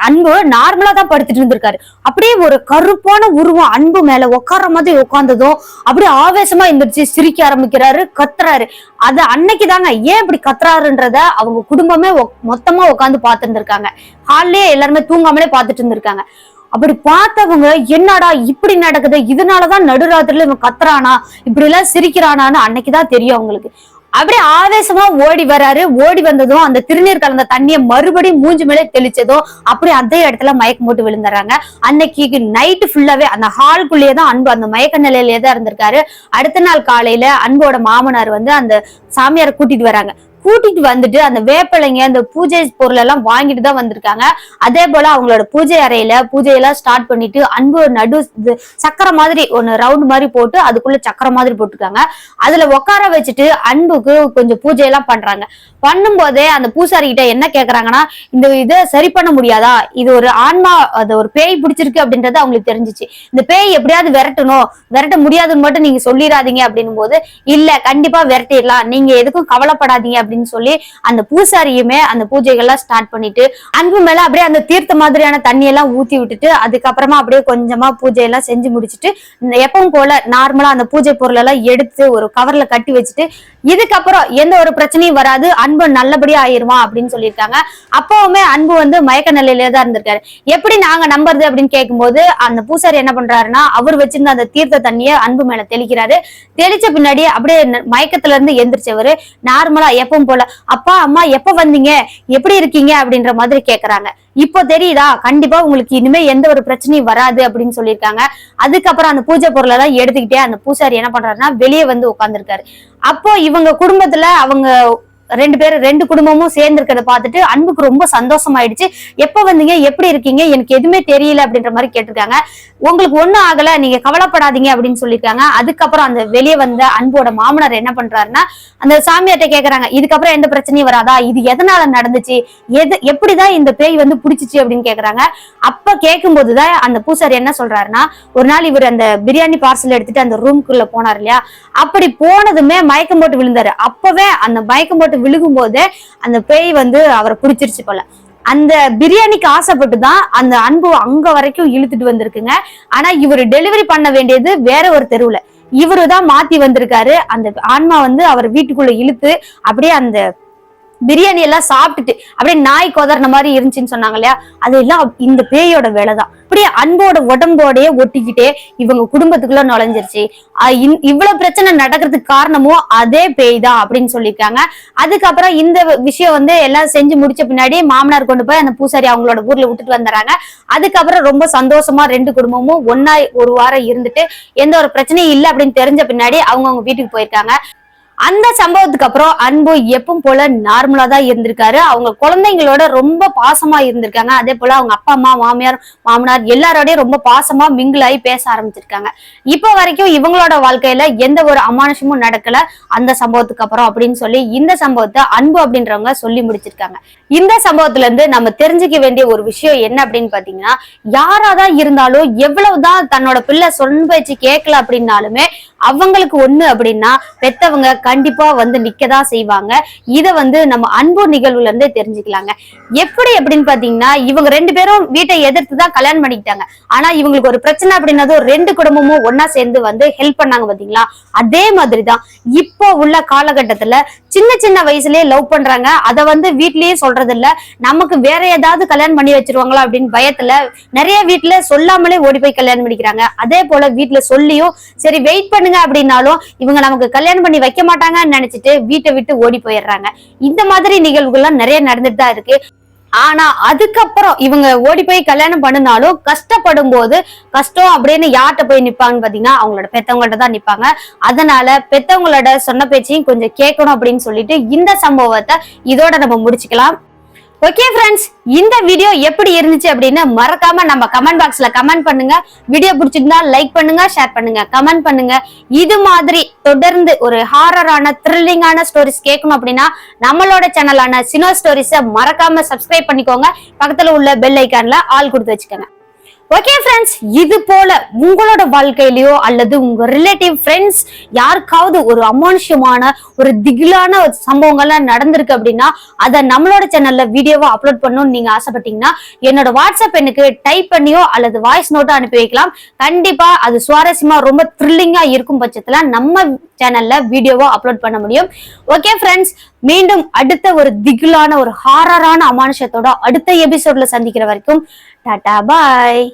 அன்பு நார்மலா தான் படுத்துட்டு இருந்திருக்காரு. அப்படியே ஒரு கருப்பான உருவம் அன்பு மேல உட்கார்ற மாதிரி உட்கார்ந்ததும் அப்படியே ஆவேசமா எந்திரிச்சு சிரிக்க ஆரம்பிக்கிறாரு, கத்துறாரு. அது அன்னைக்கு தாங்க ஏன் இப்படி கத்துறாருன்றத அவங்க குடும்பமே மொத்தமா உட்காந்து பாத்துட்டு இருந்திருக்காங்க. ஹால்லயே எல்லாருமே தூங்காமலே பாத்துட்டு இருந்திருக்காங்க. அப்படி பார்த்தவங்க என்னடா இப்படி நடக்குது, இதனாலதான் நடுராத்திரில இவன் கத்துறானா, இப்படி எல்லாம் சிரிக்கிறானான்னு அன்னைக்குதான் தெரியும் அவங்களுக்கு. அப்படியே ஆவேசமா ஓடி வராரு. ஓடி வந்ததும் அந்த திருநீர் கலந்த தண்ணியை மறுபடியும் மூஞ்சி மேலே தெளிச்சதும் அப்படியே அதே இடத்துல மயக்கம் போட்டு விழுந்துறாங்க. அன்னைக்கு நைட்டு ஃபுல்லாவே அந்த ஹால்குள்ளேயேதான் அன்பு அந்த மயக்க நிலையிலேயே தான் இருந்திருக்காரு. அடுத்த நாள் காலையில அன்போட மாமனார் வந்து அந்த சாமியாரை கூட்டிட்டு வராங்க. கூட்டிட்டு வந்துட்டு அந்த வேப்பிலைங்க அந்த பூஜை பொருள் எல்லாம் வாங்கிட்டு தான் வந்திருக்காங்க. அதே போல அவங்களோட பூஜை அறையில பூஜையெல்லாம் ஸ்டார்ட் பண்ணிட்டு அன்பு நடு சக்கரை மாதிரி ஒண்ணு ரவுண்ட் மாதிரி போட்டு அதுக்குள்ள சக்கரை மாதிரி போட்டுருக்காங்க. அதுல உட்கார வச்சுட்டு அன்புக்கு கொஞ்சம் பூஜையெல்லாம் பண்றாங்க. பண்ணும் போதே அந்த பூசாரி கிட்ட என்ன கேக்குறாங்கன்னா, இந்த இதை சரி பண்ண முடியாதா, இது ஒரு ஆன்மா, அது ஒரு பேய் பிடிச்சிருக்கு அப்படின்றது அவங்களுக்கு தெரிஞ்சிச்சு, இந்த பேய் எப்படியாவது விரட்டணும், விரட்ட முடியாதுன்னு மட்டும் நீங்க சொல்லிடாதீங்க அப்படின்னும் போது, இல்ல கண்டிப்பா விரட்டிடலாம், நீங்க எதுக்கும் கவலைப்படாதீங்க அப்படின்னு சொல்லி அந்த பூசாரியுமே அந்த பூஜைகள்லாம் ஸ்டார்ட் பண்ணிட்டு அன்பு மேல அப்படியே அந்த தீர்த்த மாதிரியான தண்ணியெல்லாம் ஊத்தி விட்டுட்டு அதுக்கப்புறமா அப்படியே கொஞ்சமா பூஜையெல்லாம் செஞ்சு முடிச்சுட்டு எப்பவும் போல நார்மலா அந்த பூஜை பொருள் எல்லாம் எடுத்து ஒரு கவர்ல கட்டி வச்சுட்டு இதுக்கப்புறம் எந்த ஒரு பிரச்சனையும் வராது, அன்பு நல்லபடியா ஆயிருவான் அப்படின்னு சொல்லியிருக்காங்க. அப்பவுமே அன்பு வந்து மயக்க நிலையிலே தான் இருந்திருக்காரு. எப்படி நாங்க நம்புறது அப்படின்னு கேட்கும்போது அந்த பூசாரி என்ன பண்றாருன்னா, அவர் வச்சிருந்த அந்த தீர்த்த தண்ணியை அன்பு மேல தெளிக்கிறாரு. தெளிச்ச பின்னாடி அப்படியே மயக்கத்துல இருந்து எந்திரிச்சவரு நார்மலா எப்பவும் போல, அப்பா அம்மா எப்ப வந்தீங்க, எப்படி இருக்கீங்க அப்படின்ற மாதிரி கேக்குறாங்க. இப்போ தெரியுதா, கண்டிப்பா உங்களுக்கு இனிமே எந்த ஒரு பிரச்சனையும் வராது அப்படின்னு சொல்லியிருக்காங்க. அதுக்கப்புறம் அந்த பூஜை பொருள் எல்லாம் எடுத்துக்கிட்டே அந்த பூசாரி என்ன பண்றாருன்னா வெளியே வந்து உட்கார்ந்துருக்காரு. அப்போ இவங்க குடும்பத்துல அவங்க ரெண்டு குடும்பமும் சேர்ந்து இருக்கிறத பார்த்துட்டு அன்புக்கு ரொம்ப சந்தோஷமாயிடுச்சு. எப்ப வந்தீங்க, எப்படி இருக்கீங்க, எனக்கு எதுவுமே தெரியல அப்படின்ற மாதிரி கேட்டிருக்காங்க. உங்களுக்கு ஒண்ணும் ஆகல, நீங்க கவலைப்படாதீங்க அப்படின்னு சொல்லியிருக்காங்க. அதுக்கப்புறம் அந்த வெளியே வந்த அன்போட மாமனார் என்ன பண்றாருன்னா அந்த சாமியார்ட்ட கேக்குறாங்க, இதுக்கப்புறம் எந்த பிரச்சனையும் வராதா, இது எதனால நடந்துச்சு, எப்படிதான் இந்த பேய் வந்து பிடிச்சிச்சு அப்படின்னு கேக்குறாங்க. அப்ப கேட்கும் போதுதான் அந்த பூசாரி என்ன சொல்றாருன்னா, ஒரு நாள் இவர் அந்த பிரியாணி பார்சல் எடுத்துட்டு அந்த ரூம்குள்ள போனார் இல்லையா, அப்படி போனதுமே மயக்கம் போட்டு விழுந்தாரு. அப்பவே அந்த மயக்கம் போட்டு விழுகும் போதே அந்த பேய் வந்து அவரை பிடிச்சிருச்சு போல. அந்த பிரியாணிக்கு ஆசைப்பட்டுதான் அந்த அன்பு அங்க வரைக்கும் இழுத்துட்டு வந்திருக்குங்க. ஆனா இவரு டெலிவரி பண்ண வேண்டியது வேற ஒரு தெருவுல, இவருதான் மாத்தி வந்திருக்காரு. அந்த ஆன்மா வந்து அவர் வீட்டுக்குள்ள இழுத்து அப்படியே அந்த பிரியாணி எல்லாம் சாப்பிட்டுட்டு அப்படியே நாய் கொதறின மாதிரி இருந்துச்சுன்னு சொன்னாங்க இல்லையா, அதெல்லாம் இந்த பேயோட வேலைதான். அப்படியே அன்போட உடம்போடையே ஒட்டிக்கிட்டே இவங்க குடும்பத்துக்குள்ள நுழைஞ்சிருச்சு. இவ்வளவு பிரச்சனை நடக்கிறதுக்கு காரணமும் அதே பேய் தான் அப்படின்னு சொல்லியிருக்காங்க. அதுக்கப்புறம் இந்த விஷயம் வந்து எல்லாம் செஞ்சு முடிச்ச பின்னாடி மாமனார் கொண்டு போய் அந்த பூசாரி அவங்களோட ஊர்ல விட்டுட்டு வந்துறாங்க. அதுக்கப்புறம் ரொம்ப சந்தோஷமா ரெண்டு குடும்பமும் ஒன்னா ஒரு வாரம் இருந்துட்டு எந்த ஒரு பிரச்சனையும் இல்லை அப்படின்னு தெரிஞ்ச பின்னாடி அவங்க வீட்டுக்கு போயிருக்காங்க. அந்த சம்பவத்துக்கு அப்புறம் அன்பு எப்பவும் போல நார்மலா தான் இருந்திருக்காரு. அவங்க குழந்தைங்களோட ரொம்ப பாசமா இருந்திருக்காங்க. அதே போல அவங்க அப்பா அம்மா மாமியார் மாமனார் எல்லாரோடய ரொம்ப பாசமா மிங்கிள் ஆகி பேச ஆரம்பிச்சிருக்காங்க. இப்ப வரைக்கும் இவங்களோட வாழ்க்கையில எந்த ஒரு அமானுஷமும் நடக்கல அந்த சம்பவத்துக்கு அப்புறம் அப்படின்னு சொல்லி இந்த சம்பவத்தை அன்பு அப்படின்றவங்க சொல்லி முடிச்சிருக்காங்க. இந்த சம்பவத்துல இருந்து நம்ம தெரிஞ்சுக்க வேண்டிய ஒரு விஷயம் என்ன அப்படின்னு பாத்தீங்கன்னா, யாராதான் இருந்தாலும் எவ்வளவுதான் தன்னோட பிள்ளை சொன்ன பேச்சு கேட்கல அப்படின்னாலுமே அவங்களுக்கு ஒண்ணு அப்படின்னா பெத்தவங்க கண்டிப்பா வந்து நிக்கதான் செய்வாங்க. இத வந்து நம்ம அன்பு நிகழ்வுல இருந்தே தெரிஞ்சுக்கலாங்க. எப்படி அப்படின்னு பாத்தீங்கன்னா, இவங்க ரெண்டு பேரும் வீட்டை எதிர்த்துதான் கல்யாணம் பண்ணிக்கிட்டாங்க. ஆனா இவங்களுக்கு ஒரு பிரச்சனை அப்படின்னதும் ரெண்டு குடும்பமும் ஒன்னா சேர்ந்து வந்து ஹெல்ப் பண்ணாங்க பாத்தீங்களா. அதே மாதிரிதான் இப்போ உள்ள காலகட்டத்துல சின்ன சின்ன வயசுலயே லவ் பண்றாங்க. அதை வந்து வீட்லயே சொல்றது இல்ல, நமக்கு வேற ஏதாவது கல்யாணம் பண்ணி வச்சிருவாங்களா அப்படின்னு பயத்துல நிறைய வீட்டுல சொல்லாமலே ஓடி போய் கல்யாணம் பண்ணிக்கிறாங்க. அதே போல வீட்டுல சொல்லியும் சரி வெயிட் பண்ணுங்க அப்படின்னாலும் இவங்க நமக்கு கல்யாணம் பண்ணி வைக்க மாட்டாங்கன்னு நினைச்சிட்டு வீட்டை விட்டு ஓடி போயிடுறாங்க. இந்த மாதிரி நிகழ்வுகள்லாம் நிறைய நடந்துட்டு தான் இருக்கு. ஆனா அதுக்கப்புறம் இவங்க ஓடி போய் கல்யாணம் பண்ணினாலும் கஷ்டப்படும் போது கஷ்டம் அப்படின்னு யார்கிட்ட போய் நிப்பாங்கன்னு பாத்தீங்கன்னா அவங்களோட பெத்தவங்கள்ட்ட தான் நிப்பாங்க. அதனால பெத்தவங்களோட சொன்ன பேச்சையும் கொஞ்சம் கேட்கணும் அப்படின்னு சொல்லிட்டு இந்த சம்பவத்தை இதோட நம்ம முடிச்சுக்கலாம். ஓகே ஃப்ரெண்ட்ஸ், இந்த வீடியோ எப்படி இருந்துச்சு அப்படின்னு மறக்காம நம்ம கமெண்ட் பாக்ஸ்ல கமெண்ட் பண்ணுங்க. வீடியோ பிடிச்சிருந்தா லைக் பண்ணுங்க, ஷேர் பண்ணுங்க, கமெண்ட் பண்ணுங்க. இது மாதிரி தொடர்ந்து ஒரு ஹாரரான த்ரில்லிங்கான ஸ்டோரிஸ் கேட்கணும் அப்படின்னா நம்மளோட சேனலான சினோ ஸ்டோரிஸை மறக்காம சப்ஸ்கிரைப் பண்ணிக்கோங்க. பக்கத்துல உள்ள பெல் ஐக்கான்ல ஆல் கொடுத்து வச்சுக்கோங்க. ஓகே ஃப்ரெண்ட்ஸ், இது போல உங்களோட வாழ்க்கையிலயோ அல்லது உங்க ரிலேட்டிவ் ஃப்ரெண்ட்ஸ் யாருக்காவது ஒரு அமானுஷ்யமான ஒரு திகிலான சம்பவங்கள்லாம் நடந்திருக்கு அப்படின்னா அதை நம்மளோட சேனல்ல வீடியோவா அப்லோட் பண்ணணும்னு நீங்க ஆசைப்பட்டீங்கன்னா என்னோட வாட்ஸ்அப் எனக்கு டைப் பண்ணியோ அல்லது வாய்ஸ் நோட்டோ அனுப்பி வைக்கலாம். கண்டிப்பா அது சுவாரஸ்யமா ரொம்ப த்ரில்லிங்கா இருக்கும் பட்சத்துல நம்ம சேனல்ல வீடியோவா அப்லோட் பண்ண முடியும். ஓகே ஃப்ரெண்ட்ஸ், மீண்டும் அடுத்த ஒரு திகிலான ஒரு ஹாரரான அமானுஷத்தோட அடுத்த எபிசோட்ல சந்திக்கிற வரைக்கும் டாடா பாய்.